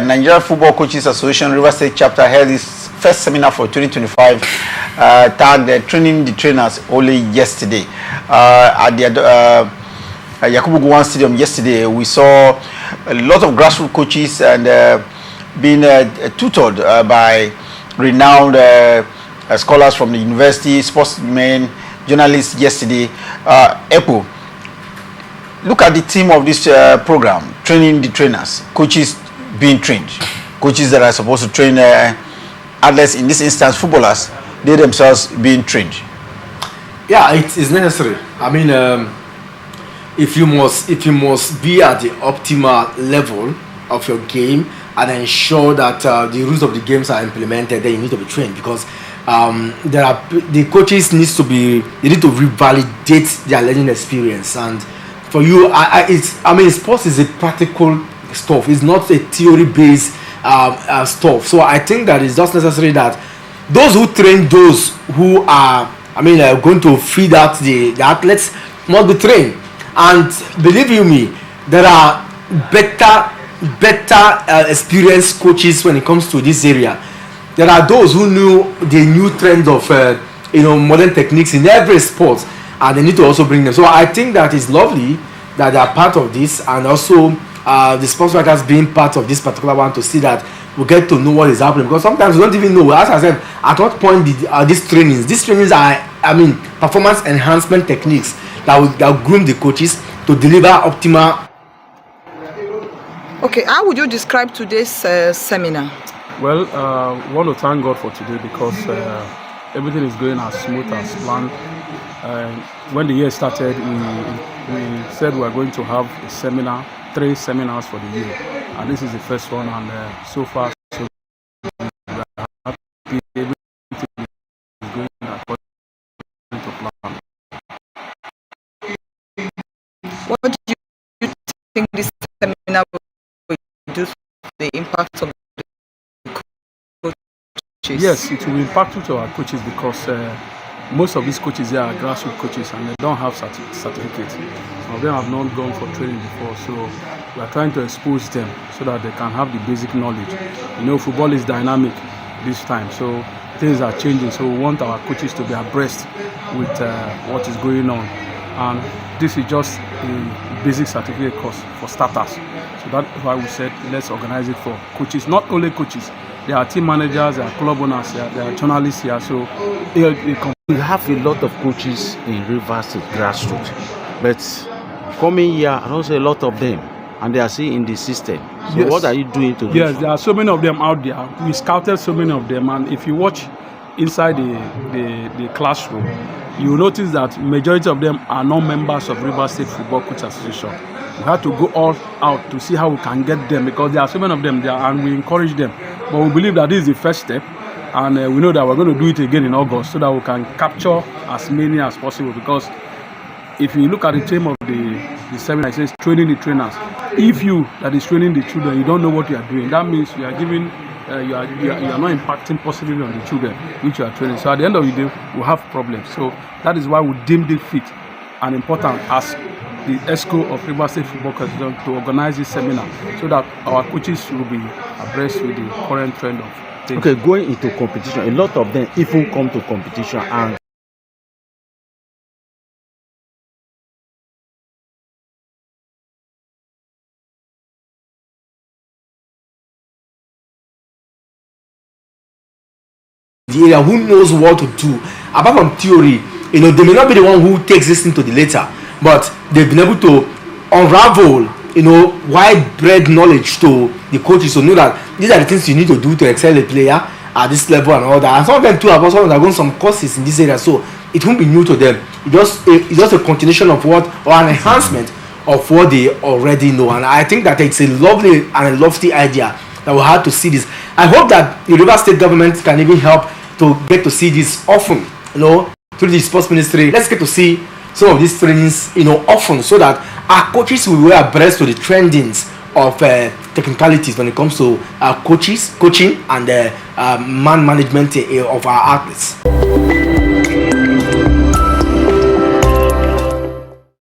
Nigeria Football Coaches Association River State Chapter held its first seminar for 2025, tagged Training the Trainers only yesterday. At the Yakubu Gowon Stadium yesterday, we saw a lot of grassroots coaches and being tutored by renowned scholars from the university, sportsmen, journalists yesterday. Epo, look at the theme of this program, Training the Trainers, coaches being trained, coaches that are supposed to train athletes, in this instance footballers, they themselves being trained. Yeah, it is necessary. I mean, if you must be at the optimal level of your game and ensure that the rules of the games are implemented, then you need to be trained, because the coaches need to revalidate their learning experience. And for you, sports is a practical stuff. It's not a theory-based stuff. So I think that it's just necessary that those who train those who are, going to feed out the athletes must be trained. And believe you me, there are better experienced coaches when it comes to this area. There are those who knew the new trend of modern techniques in every sport, and they need to also bring them. So I think that it's lovely that they are part of this, and also the sports writers being part of this particular one, to see that we get to know what is happening, because sometimes we don't even know. As I said, at what point these trainings are performance enhancement techniques that will groom the coaches to deliver optimal. Okay, how would you describe today's seminar? Well, I want to thank God for today, because everything is going as smooth as planned. When the year started, we said we are going to have a seminar, 3 seminars for the year, and this is the first one, and so far so we are happy. Everything is going according to plan. What do you think this seminar will do to the impact of the coaches? Yes, it will impact to our coaches, because most of these coaches here are grassroots coaches, and they don't have certificates. Some of them have not gone for training before, so we are trying to expose them so that they can have the basic knowledge. Football is dynamic this time, so things are changing, so we want our coaches to be abreast with what is going on. And this is just a basic certificate course for starters. So that's why we said let's organize it for coaches, not only coaches. There are team managers, there are club owners here, there are journalists here. So we have a lot of coaches in Rivers State Grassroot, but coming here, I don't say a lot of them, and they are still in the system. So yes. What are you doing to do? Yes, there are so many of them out there. We scouted so many of them, and if you watch inside the classroom, you will notice that majority of them are not members of River State Football Coaches Association. We have to go all out to see how we can get them, because there are so many of them there, and we encourage them. But we believe that this is the first step, and we know that we're going to do it again in August, so that we can capture as many as possible. Because if you look at the theme of the seminar, it says training the trainers. If you that is training the children, you don't know what you are doing, that means you are giving you are not impacting positively on the children which you are training. So at the end of the day, we'll have problems. So that is why we deemed it fit and important as the ESCO of River State Football Association to organize this seminar, so that our coaches will be abreast with the current trend of things. Okay, going into competition, a lot of them even come to competition and the area who knows what to do. Apart from theory, they may not be the one who takes this into the later, but they've been able to unravel, widespread knowledge to the coaches to know that these are the things you need to do to excel a player at this level and all that. And some of them too have also undergone some courses in this area, so it won't be new to them. It's just a continuation of what, or an enhancement of what they already know. And I think that it's a lovely and a lofty idea that we had to see this. I hope that the River State government can even help to get to see this often, through the sports ministry. Let's get to see some of these trainings, often, so that our coaches will be abreast to the trendings of technicalities when it comes to coaching and man management of our athletes.